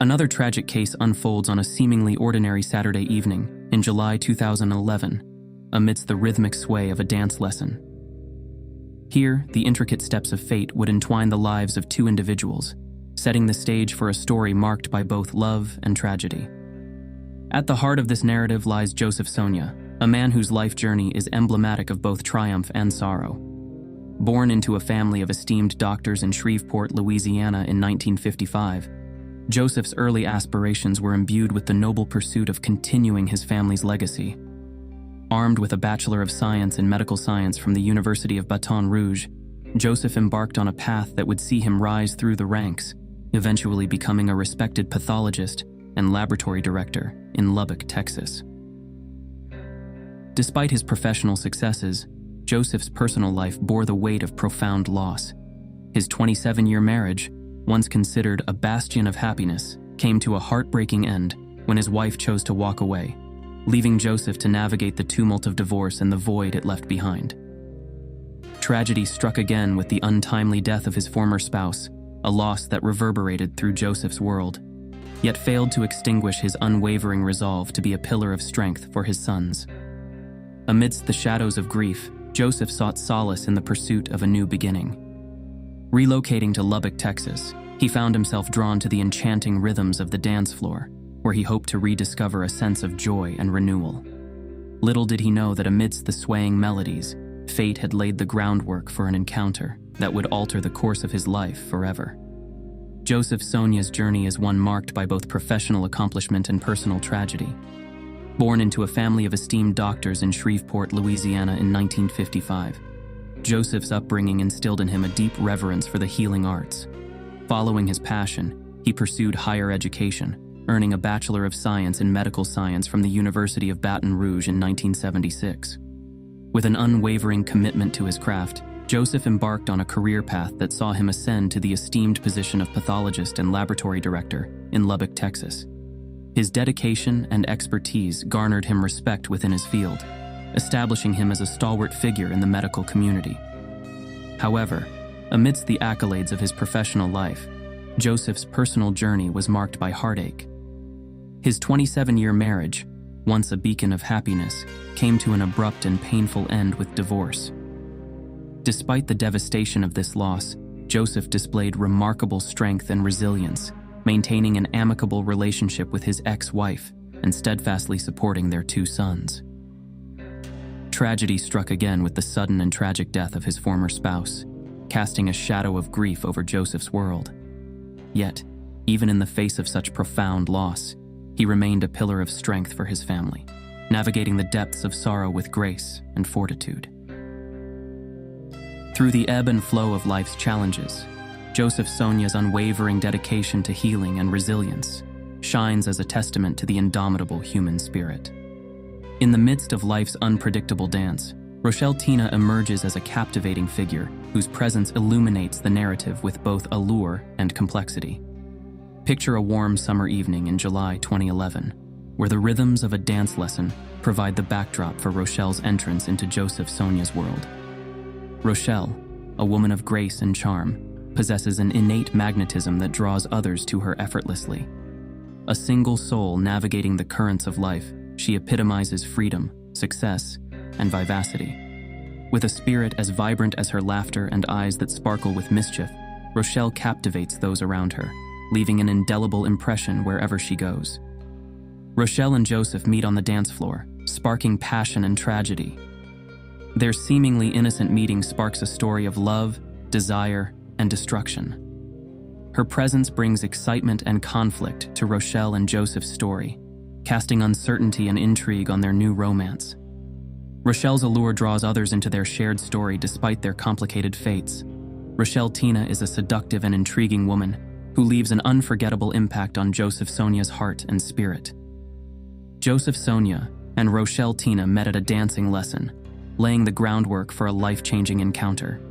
Another tragic case unfolds on a seemingly ordinary Saturday evening in July 2011, amidst the rhythmic sway of a dance lesson. Here, the intricate steps of fate would entwine the lives of two individuals, setting the stage for a story marked by both love and tragedy. At the heart of this narrative lies Joseph Saunier, a man whose life journey is emblematic of both triumph and sorrow. Born into a family of esteemed doctors in Shreveport, Louisiana in 1955, Joseph's early aspirations were imbued with the noble pursuit of continuing his family's legacy. Armed with a Bachelor of Science in Medical Science from the University of Baton Rouge, Joseph embarked on a path that would see him rise through the ranks, eventually becoming a respected pathologist and laboratory director in Lubbock, Texas. Despite his professional successes, Joseph's personal life bore the weight of profound loss. His 27-year marriage, once considered a bastion of happiness, came to a heartbreaking end when his wife chose to walk away, leaving Joseph to navigate the tumult of divorce and the void it left behind. Tragedy struck again with the untimely death of his former spouse, a loss that reverberated through Joseph's world, yet failed to extinguish his unwavering resolve to be a pillar of strength for his sons. Amidst the shadows of grief, Joseph sought solace in the pursuit of a new beginning. Relocating to Lubbock, Texas, he found himself drawn to the enchanting rhythms of the dance floor, where he hoped to rediscover a sense of joy and renewal. Little did he know that amidst the swaying melodies, fate had laid the groundwork for an encounter that would alter the course of his life forever. Joseph Saunier's journey is one marked by both professional accomplishment and personal tragedy. Born into a family of esteemed doctors in Shreveport, Louisiana in 1955, Joseph's upbringing instilled in him a deep reverence for the healing arts. Following his passion, he pursued higher education, earning a Bachelor of Science in Medical Science from the University of Baton Rouge in 1976. With an unwavering commitment to his craft, Joseph embarked on a career path that saw him ascend to the esteemed position of pathologist and laboratory director in Lubbock, Texas. His dedication and expertise garnered him respect within his field, establishing him as a stalwart figure in the medical community. However, amidst the accolades of his professional life, Joseph's personal journey was marked by heartache. His 27-year marriage, once a beacon of happiness, came to an abrupt and painful end with divorce. Despite the devastation of this loss, Joseph displayed remarkable strength and resilience, maintaining an amicable relationship with his ex-wife and steadfastly supporting their two sons. Tragedy struck again with the sudden and tragic death of his former spouse, casting a shadow of grief over Joseph's world. Yet, even in the face of such profound loss, he remained a pillar of strength for his family, navigating the depths of sorrow with grace and fortitude. Through the ebb and flow of life's challenges, Joseph Saunier's unwavering dedication to healing and resilience shines as a testament to the indomitable human spirit. In the midst of life's unpredictable dance, Rochelle Tina emerges as a captivating figure whose presence illuminates the narrative with both allure and complexity. Picture a warm summer evening in July 2011, where the rhythms of a dance lesson provide the backdrop for Rochelle's entrance into Joseph Saunier's world. Rochelle, a woman of grace and charm, possesses an innate magnetism that draws others to her effortlessly. A single soul navigating the currents of life, she epitomizes freedom, success, and vivacity. With a spirit as vibrant as her laughter and eyes that sparkle with mischief, Rochelle captivates those around her, leaving an indelible impression wherever she goes. Rochelle and Joseph meet on the dance floor, sparking passion and tragedy. Their seemingly innocent meeting sparks a story of love, desire, and destruction. Her presence brings excitement and conflict to Rochelle and Joseph's story, casting uncertainty and intrigue on their new romance. Rochelle's allure draws others into their shared story despite their complicated fates. Rochelle Tina is a seductive and intriguing woman who leaves an unforgettable impact on Joseph Saunier's heart and spirit. Joseph Saunier and Rochelle Tina met at a dancing lesson, laying the groundwork for a life-changing encounter.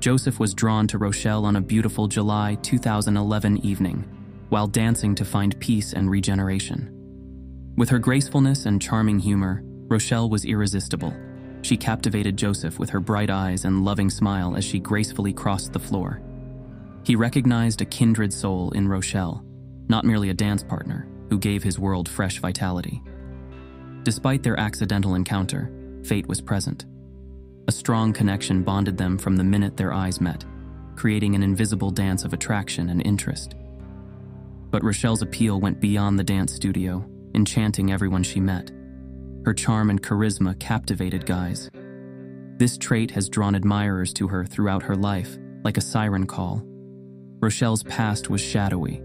Joseph was drawn to Rochelle on a beautiful July 2011 evening, while dancing to find peace and regeneration. With her gracefulness and charming humor, Rochelle was irresistible. She captivated Joseph with her bright eyes and loving smile as she gracefully crossed the floor. He recognized a kindred soul in Rochelle, not merely a dance partner who gave his world fresh vitality. Despite their accidental encounter, fate was present. A strong connection bonded them from the minute their eyes met, creating an invisible dance of attraction and interest. But Rochelle's appeal went beyond the dance studio, enchanting everyone she met. Her charm and charisma captivated guys. This trait has drawn admirers to her throughout her life, like a siren call. Rochelle's past was shadowy.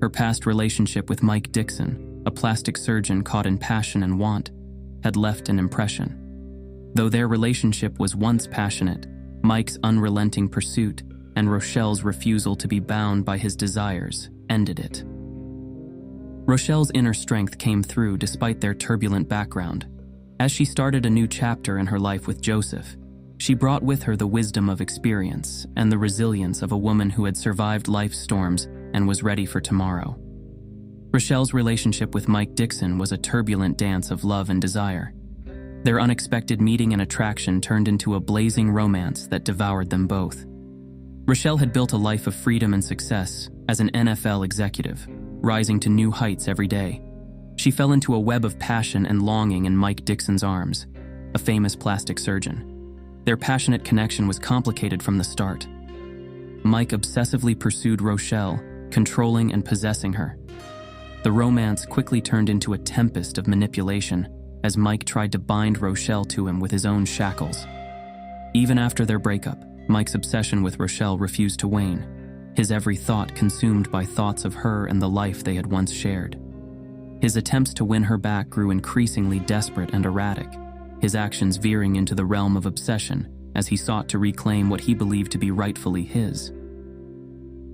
Her past relationship with Mike Dixon, a plastic surgeon caught in passion and want, had left an impression. Though their relationship was once passionate, Mike's unrelenting pursuit and Rochelle's refusal to be bound by his desires ended it. Rochelle's inner strength came through despite their turbulent background. As she started a new chapter in her life with Joseph, she brought with her the wisdom of experience and the resilience of a woman who had survived life's storms and was ready for tomorrow. Rochelle's relationship with Mike Dixon was a turbulent dance of love and desire. Their unexpected meeting and attraction turned into a blazing romance that devoured them both. Rochelle had built a life of freedom and success as an NFL executive, rising to new heights every day. She fell into a web of passion and longing in Mike Dixon's arms, a famous plastic surgeon. Their passionate connection was complicated from the start. Mike obsessively pursued Rochelle, controlling and possessing her. The romance quickly turned into a tempest of manipulation as Mike tried to bind Rochelle to him with his own shackles. Even after their breakup, Mike's obsession with Rochelle refused to wane, his every thought consumed by thoughts of her and the life they had once shared. His attempts to win her back grew increasingly desperate and erratic, his actions veering into the realm of obsession as he sought to reclaim what he believed to be rightfully his.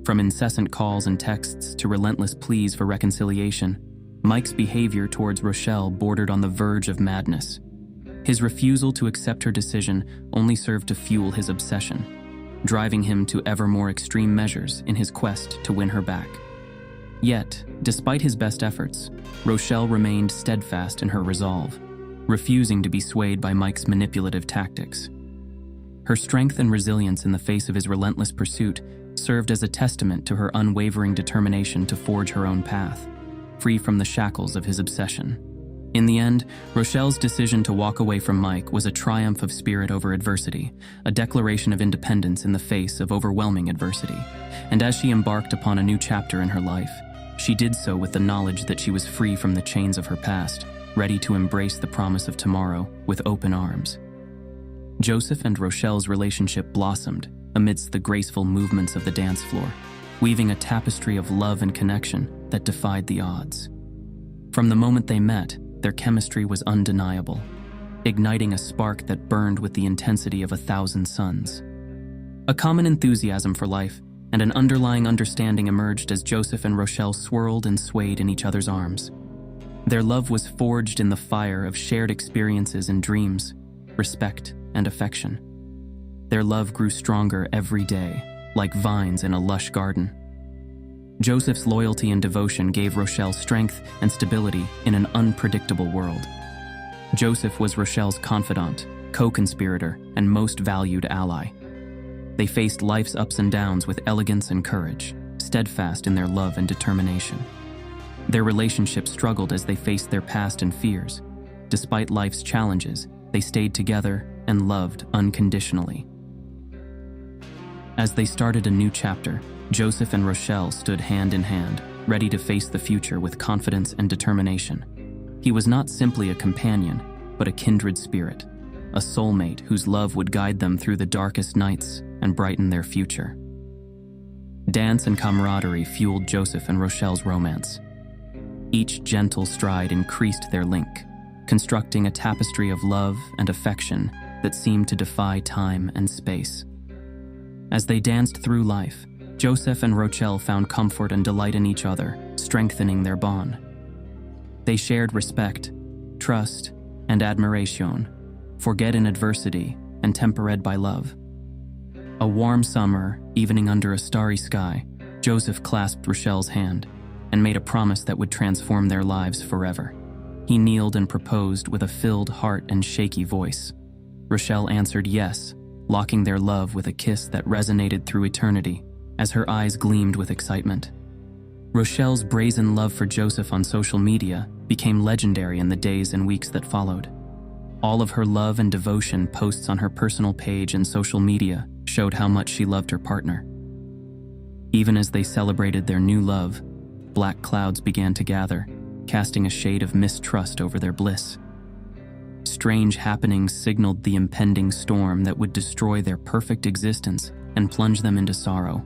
From incessant calls and texts to relentless pleas for reconciliation, Mike's behavior towards Rochelle bordered on the verge of madness. His refusal to accept her decision only served to fuel his obsession, driving him to ever more extreme measures in his quest to win her back. Yet, despite his best efforts, Rochelle remained steadfast in her resolve, refusing to be swayed by Mike's manipulative tactics. Her strength and resilience in the face of his relentless pursuit served as a testament to her unwavering determination to forge her own path, free from the shackles of his obsession. In the end, Rochelle's decision to walk away from Mike was a triumph of spirit over adversity, a declaration of independence in the face of overwhelming adversity. And as she embarked upon a new chapter in her life, she did so with the knowledge that she was free from the chains of her past, ready to embrace the promise of tomorrow with open arms. Joseph and Rochelle's relationship blossomed amidst the graceful movements of the dance floor, weaving a tapestry of love and connection that defied the odds. From the moment they met, their chemistry was undeniable, igniting a spark that burned with the intensity of 1,000 suns. A common enthusiasm for life and an underlying understanding emerged as Joseph and Rochelle swirled and swayed in each other's arms. Their love was forged in the fire of shared experiences and dreams, respect and affection. Their love grew stronger every day, like vines in a lush garden. Joseph's loyalty and devotion gave Rochelle strength and stability in an unpredictable world. Joseph was Rochelle's confidant, co-conspirator, and most valued ally. They faced life's ups and downs with elegance and courage, steadfast in their love and determination. Their relationship struggled as they faced their past and fears. Despite life's challenges, they stayed together and loved unconditionally. As they started a new chapter, Joseph and Rochelle stood hand in hand, ready to face the future with confidence and determination. He was not simply a companion, but a kindred spirit, a soulmate whose love would guide them through the darkest nights and brighten their future. Dance and camaraderie fueled Joseph and Rochelle's romance. Each gentle stride increased their link, constructing a tapestry of love and affection that seemed to defy time and space. As they danced through life, Joseph and Rochelle found comfort and delight in each other, strengthening their bond. They shared respect, trust, and admiration, forget in adversity and tempered by love. A warm summer, evening under a starry sky, Joseph clasped Rochelle's hand and made a promise that would transform their lives forever. He kneeled and proposed with a filled heart and shaky voice. Rochelle answered yes, locking their love with a kiss that resonated through eternity as her eyes gleamed with excitement. Rochelle's brazen love for Joseph on social media became legendary in the days and weeks that followed. All of her love and devotion posts on her personal page and social media showed how much she loved her partner. Even as they celebrated their new love, black clouds began to gather, casting a shade of mistrust over their bliss. Strange happenings signaled the impending storm that would destroy their perfect existence and plunge them into sorrow.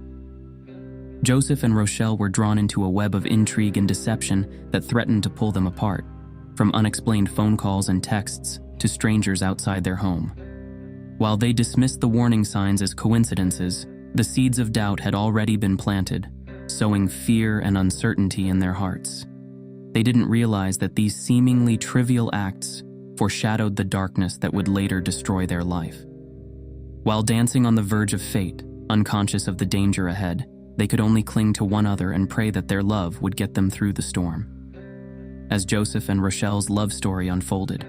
Joseph and Rochelle were drawn into a web of intrigue and deception that threatened to pull them apart, from unexplained phone calls and texts to strangers outside their home. While they dismissed the warning signs as coincidences, the seeds of doubt had already been planted, sowing fear and uncertainty in their hearts. They didn't realize that these seemingly trivial acts foreshadowed the darkness that would later destroy their life. While dancing on the verge of fate, unconscious of the danger ahead, they could only cling to one another and pray that their love would get them through the storm. As Joseph and Rochelle's love story unfolded,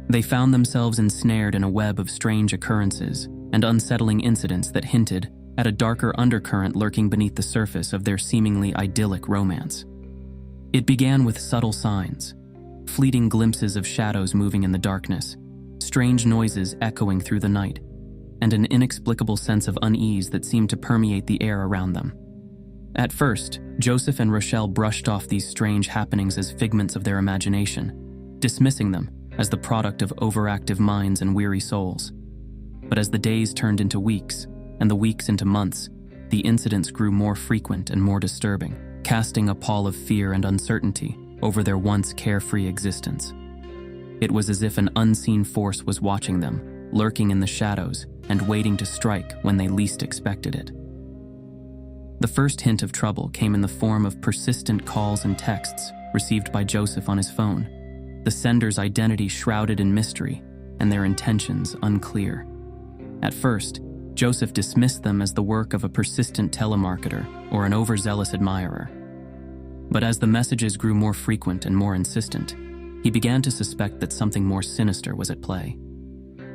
they found themselves ensnared in a web of strange occurrences and unsettling incidents that hinted at a darker undercurrent lurking beneath the surface of their seemingly idyllic romance. It began with subtle signs, fleeting glimpses of shadows moving in the darkness, strange noises echoing through the night, and an inexplicable sense of unease that seemed to permeate the air around them. At first, Joseph and Rochelle brushed off these strange happenings as figments of their imagination, dismissing them as the product of overactive minds and weary souls. But as the days turned into weeks, and the weeks into months, the incidents grew more frequent and more disturbing, casting a pall of fear and uncertainty over their once carefree existence. It was as if an unseen force was watching them, lurking in the shadows and waiting to strike when they least expected it. The first hint of trouble came in the form of persistent calls and texts received by Joseph on his phone, the sender's identity shrouded in mystery and their intentions unclear. At first, Joseph dismissed them as the work of a persistent telemarketer or an overzealous admirer. But as the messages grew more frequent and more insistent, he began to suspect that something more sinister was at play.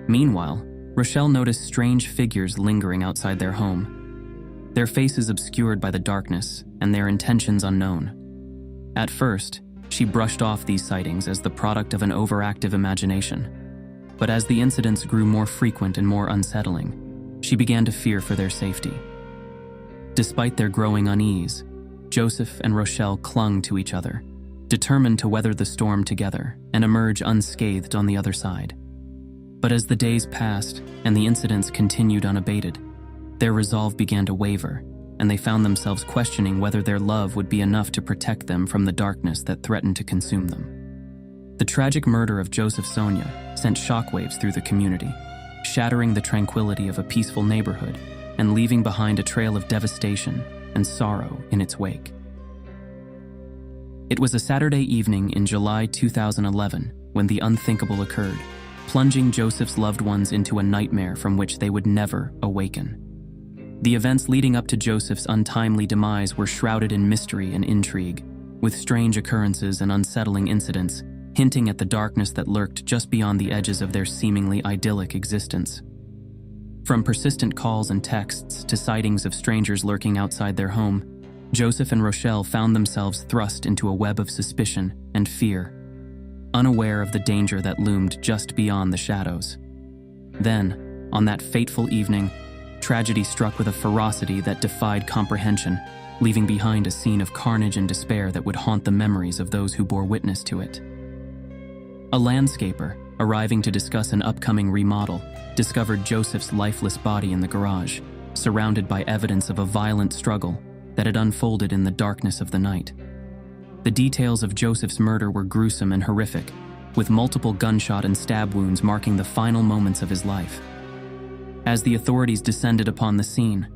Meanwhile, Rochelle noticed strange figures lingering outside their home, their faces obscured by the darkness and their intentions unknown. At first, she brushed off these sightings as the product of an overactive imagination. But as the incidents grew more frequent and more unsettling, she began to fear for their safety. Despite their growing unease, Joseph and Rochelle clung to each other, determined to weather the storm together and emerge unscathed on the other side. But as the days passed and the incidents continued unabated, their resolve began to waver, and they found themselves questioning whether their love would be enough to protect them from the darkness that threatened to consume them. The tragic murder of Joseph Saunier sent shockwaves through the community, shattering the tranquility of a peaceful neighborhood and leaving behind a trail of devastation and sorrow in its wake. It was a Saturday evening in July 2011 when the unthinkable occurred, plunging Joseph's loved ones into a nightmare from which they would never awaken. The events leading up to Joseph's untimely demise were shrouded in mystery and intrigue, with strange occurrences and unsettling incidents hinting at the darkness that lurked just beyond the edges of their seemingly idyllic existence. From persistent calls and texts to sightings of strangers lurking outside their home, Joseph and Rochelle found themselves thrust into a web of suspicion and fear, unaware of the danger that loomed just beyond the shadows. Then, on that fateful evening, tragedy struck with a ferocity that defied comprehension, leaving behind a scene of carnage and despair that would haunt the memories of those who bore witness to it. A landscaper, arriving to discuss an upcoming remodel, discovered Joseph's lifeless body in the garage, surrounded by evidence of a violent struggle that had unfolded in the darkness of the night. The details of Joseph's murder were gruesome and horrific, with multiple gunshot and stab wounds marking the final moments of his life. As the authorities descended upon the scene,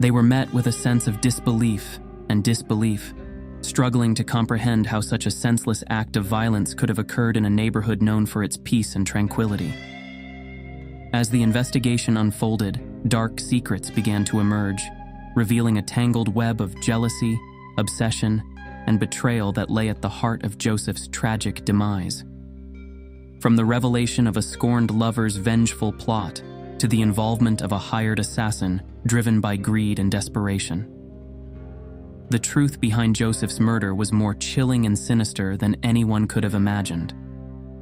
they were met with a sense of disbelief and disbelief, struggling to comprehend how such a senseless act of violence could have occurred in a neighborhood known for its peace and tranquility. As the investigation unfolded, dark secrets began to emerge, revealing a tangled web of jealousy, obsession, and betrayal that lay at the heart of Joseph's tragic demise. From the revelation of a scorned lover's vengeful plot to the involvement of a hired assassin driven by greed and desperation. The truth behind Joseph's murder was more chilling and sinister than anyone could have imagined.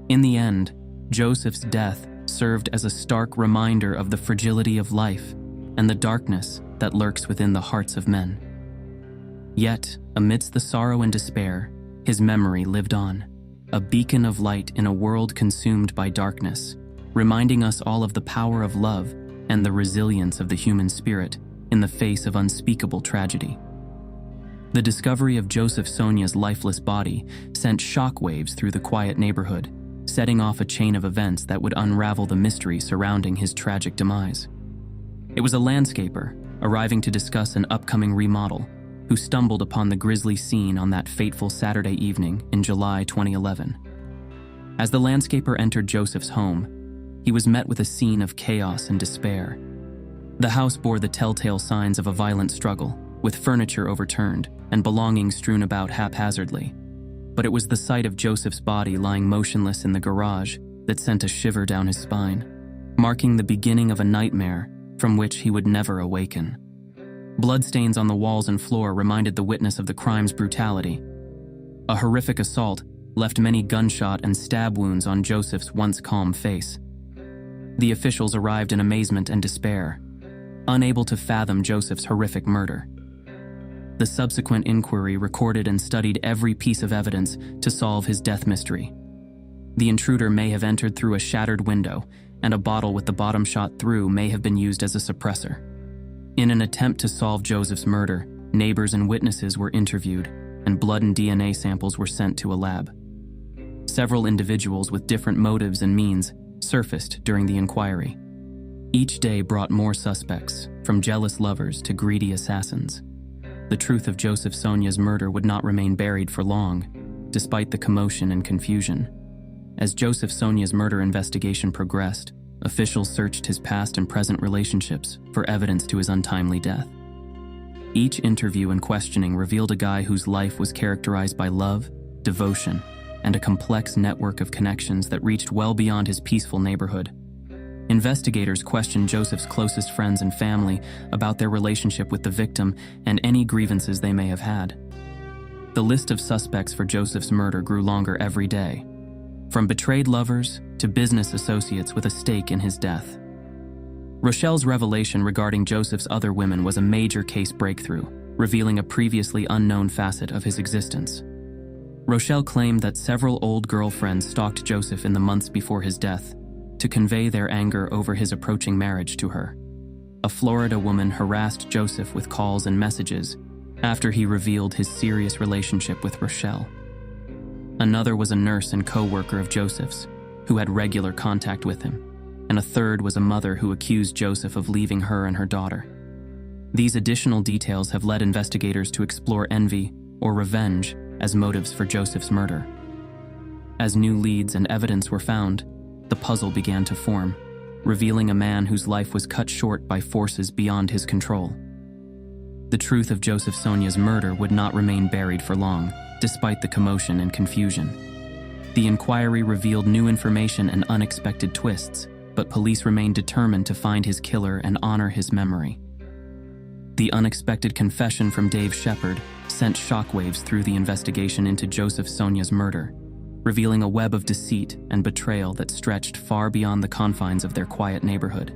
In the end, Joseph's death served as a stark reminder of the fragility of life and the darkness that lurks within the hearts of men. Yet, amidst the sorrow and despair, his memory lived on, a beacon of light in a world consumed by darkness, reminding us all of the power of love and the resilience of the human spirit in the face of unspeakable tragedy. The discovery of Joseph Saunier's lifeless body sent shockwaves through the quiet neighborhood, setting off a chain of events that would unravel the mystery surrounding his tragic demise. It was a landscaper, arriving to discuss an upcoming remodel, who stumbled upon the grisly scene on that fateful Saturday evening in July 2011. As the landscaper entered Joseph's home, he was met with a scene of chaos and despair. The house bore the telltale signs of a violent struggle, with furniture overturned and belongings strewn about haphazardly. But it was the sight of Joseph's body lying motionless in the garage that sent a shiver down his spine, marking the beginning of a nightmare from which he would never awaken. Bloodstains on the walls and floor reminded the witness of the crime's brutality. A horrific assault left many gunshot and stab wounds on Joseph's once calm face. The officials arrived in amazement and despair, unable to fathom Joseph's horrific murder. The subsequent inquiry recorded and studied every piece of evidence to solve his death mystery. The intruder may have entered through a shattered window, and a bottle with the bottom shot through may have been used as a suppressor. In an attempt to solve Joseph's murder, neighbors and witnesses were interviewed, and blood and DNA samples were sent to a lab. Several individuals with different motives and means surfaced during the inquiry. Each day brought more suspects, from jealous lovers to greedy assassins. The truth of Joseph Saunier's murder would not remain buried for long, despite the commotion and confusion. As Joseph Saunier's murder investigation progressed, officials searched his past and present relationships for evidence to his untimely death. Each interview and questioning revealed a guy whose life was characterized by love, devotion, and a complex network of connections that reached well beyond his peaceful neighborhood. Investigators questioned Joseph's closest friends and family about their relationship with the victim and any grievances they may have had. The list of suspects for Joseph's murder grew longer every day, from betrayed lovers to business associates with a stake in his death. Rochelle's revelation regarding Joseph's other women was a major case breakthrough, revealing a previously unknown facet of his existence. Rochelle claimed that several old girlfriends stalked Joseph in the months before his death to convey their anger over his approaching marriage to her. A Florida woman harassed Joseph with calls and messages after he revealed his serious relationship with Rochelle. Another was a nurse and co-worker of Joseph's, who had regular contact with him, and a third was a mother who accused Joseph of leaving her and her daughter. These additional details have led investigators to explore envy or revenge as motives for Joseph's murder. As new leads and evidence were found, the puzzle began to form, revealing a man whose life was cut short by forces beyond his control. The truth of Joseph Saunier's murder would not remain buried for long, despite the commotion and confusion. The inquiry revealed new information and unexpected twists, but police remained determined to find his killer and honor his memory. The unexpected confession from Dave Shepard sent shockwaves through the investigation into Joseph Saunier's murder, revealing a web of deceit and betrayal that stretched far beyond the confines of their quiet neighborhood.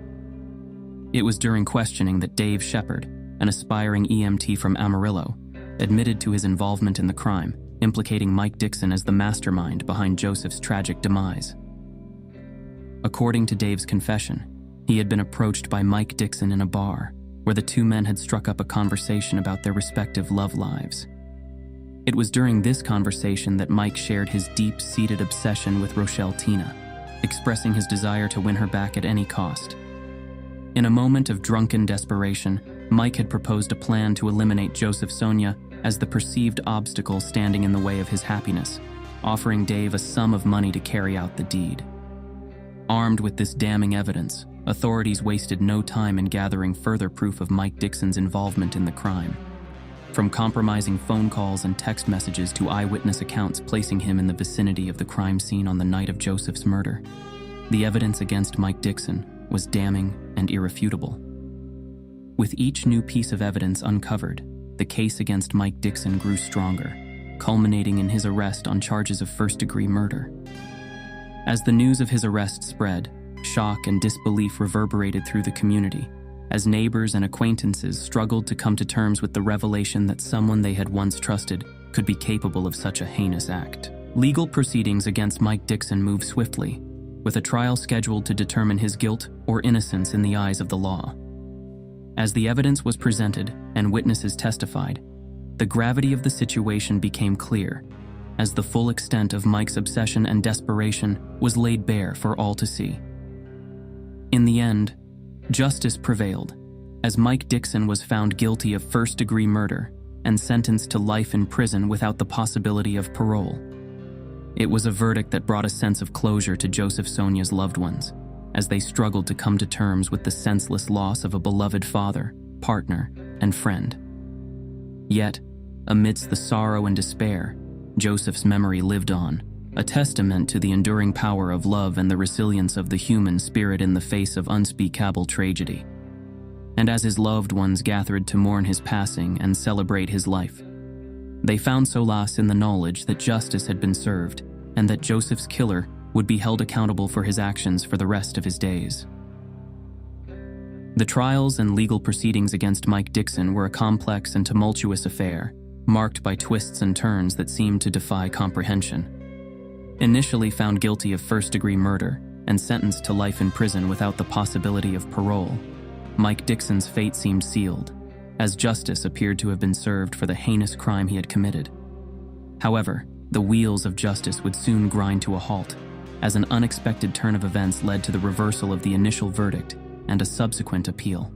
It was during questioning that Dave Shepard, an aspiring EMT from Amarillo, admitted to his involvement in the crime, implicating Mike Dixon as the mastermind behind Joseph's tragic demise. According to Dave's confession, he had been approached by Mike Dixon in a bar, where the two men had struck up a conversation about their respective love lives. It was during this conversation that Mike shared his deep-seated obsession with Rochelle Tina, expressing his desire to win her back at any cost. In a moment of drunken desperation, Mike had proposed a plan to eliminate Joseph Saunier as the perceived obstacle standing in the way of his happiness, offering Dave a sum of money to carry out the deed. Armed with this damning evidence, authorities wasted no time in gathering further proof of Mike Dixon's involvement in the crime. From compromising phone calls and text messages to eyewitness accounts placing him in the vicinity of the crime scene on the night of Joseph's murder, the evidence against Mike Dixon was damning and irrefutable. With each new piece of evidence uncovered, the case against Mike Dixon grew stronger, culminating in his arrest on charges of first-degree murder. As the news of his arrest spread, shock and disbelief reverberated through the community, as neighbors and acquaintances struggled to come to terms with the revelation that someone they had once trusted could be capable of such a heinous act. Legal proceedings against Mike Dixon moved swiftly, with a trial scheduled to determine his guilt or innocence in the eyes of the law. As the evidence was presented and witnesses testified, the gravity of the situation became clear, as the full extent of Mike's obsession and desperation was laid bare for all to see. In the end, justice prevailed, as Mike Dixon was found guilty of first-degree murder and sentenced to life in prison without the possibility of parole. It was a verdict that brought a sense of closure to Joseph Saunier's loved ones, as they struggled to come to terms with the senseless loss of a beloved father, partner, and friend. Yet, amidst the sorrow and despair, Joseph's memory lived on, a testament to the enduring power of love and the resilience of the human spirit in the face of unspeakable tragedy. And as his loved ones gathered to mourn his passing and celebrate his life, they found solace in the knowledge that justice had been served and that Joseph's killer would be held accountable for his actions for the rest of his days. The trials and legal proceedings against Mike Dixon were a complex and tumultuous affair, marked by twists and turns that seemed to defy comprehension. Initially found guilty of first-degree murder and sentenced to life in prison without the possibility of parole, Mike Dixon's fate seemed sealed, as justice appeared to have been served for the heinous crime he had committed. However, the wheels of justice would soon grind to a halt, as an unexpected turn of events led to the reversal of the initial verdict and a subsequent appeal.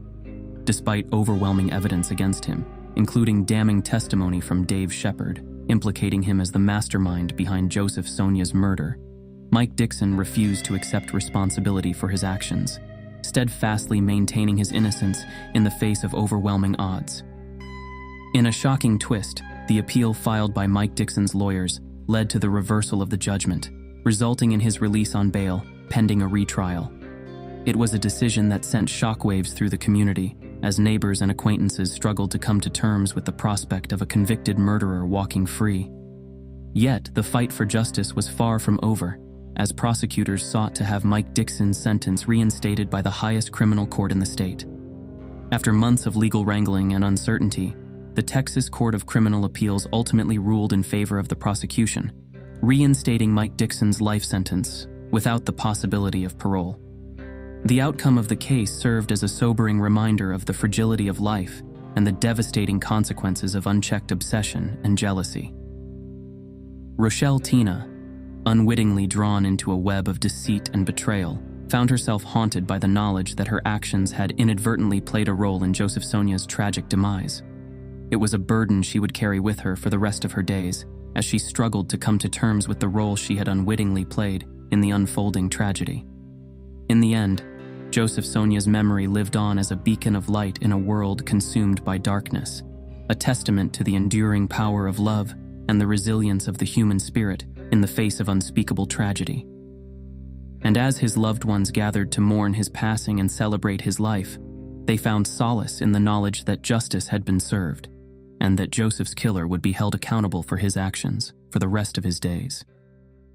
Despite overwhelming evidence against him, including damning testimony from Dave Shepard, implicating him as the mastermind behind Joseph Saunier's murder, Mike Dixon refused to accept responsibility for his actions, steadfastly maintaining his innocence in the face of overwhelming odds. In a shocking twist, the appeal filed by Mike Dixon's lawyers led to the reversal of the judgment, resulting in his release on bail, pending a retrial. It was a decision that sent shockwaves through the community, as neighbors and acquaintances struggled to come to terms with the prospect of a convicted murderer walking free. Yet, the fight for justice was far from over, as prosecutors sought to have Mike Dixon's sentence reinstated by the highest criminal court in the state. After months of legal wrangling and uncertainty, the Texas Court of Criminal Appeals ultimately ruled in favor of the prosecution, reinstating Mike Dixon's life sentence without the possibility of parole. The outcome of the case served as a sobering reminder of the fragility of life and the devastating consequences of unchecked obsession and jealousy. Rochelle Tina, unwittingly drawn into a web of deceit and betrayal, found herself haunted by the knowledge that her actions had inadvertently played a role in Joseph Saunier's tragic demise. It was a burden she would carry with her for the rest of her days, as she struggled to come to terms with the role she had unwittingly played in the unfolding tragedy. In the end, Joseph Saunier's memory lived on as a beacon of light in a world consumed by darkness, a testament to the enduring power of love and the resilience of the human spirit in the face of unspeakable tragedy. And as his loved ones gathered to mourn his passing and celebrate his life, they found solace in the knowledge that justice had been served, and that Joseph's killer would be held accountable for his actions for the rest of his days.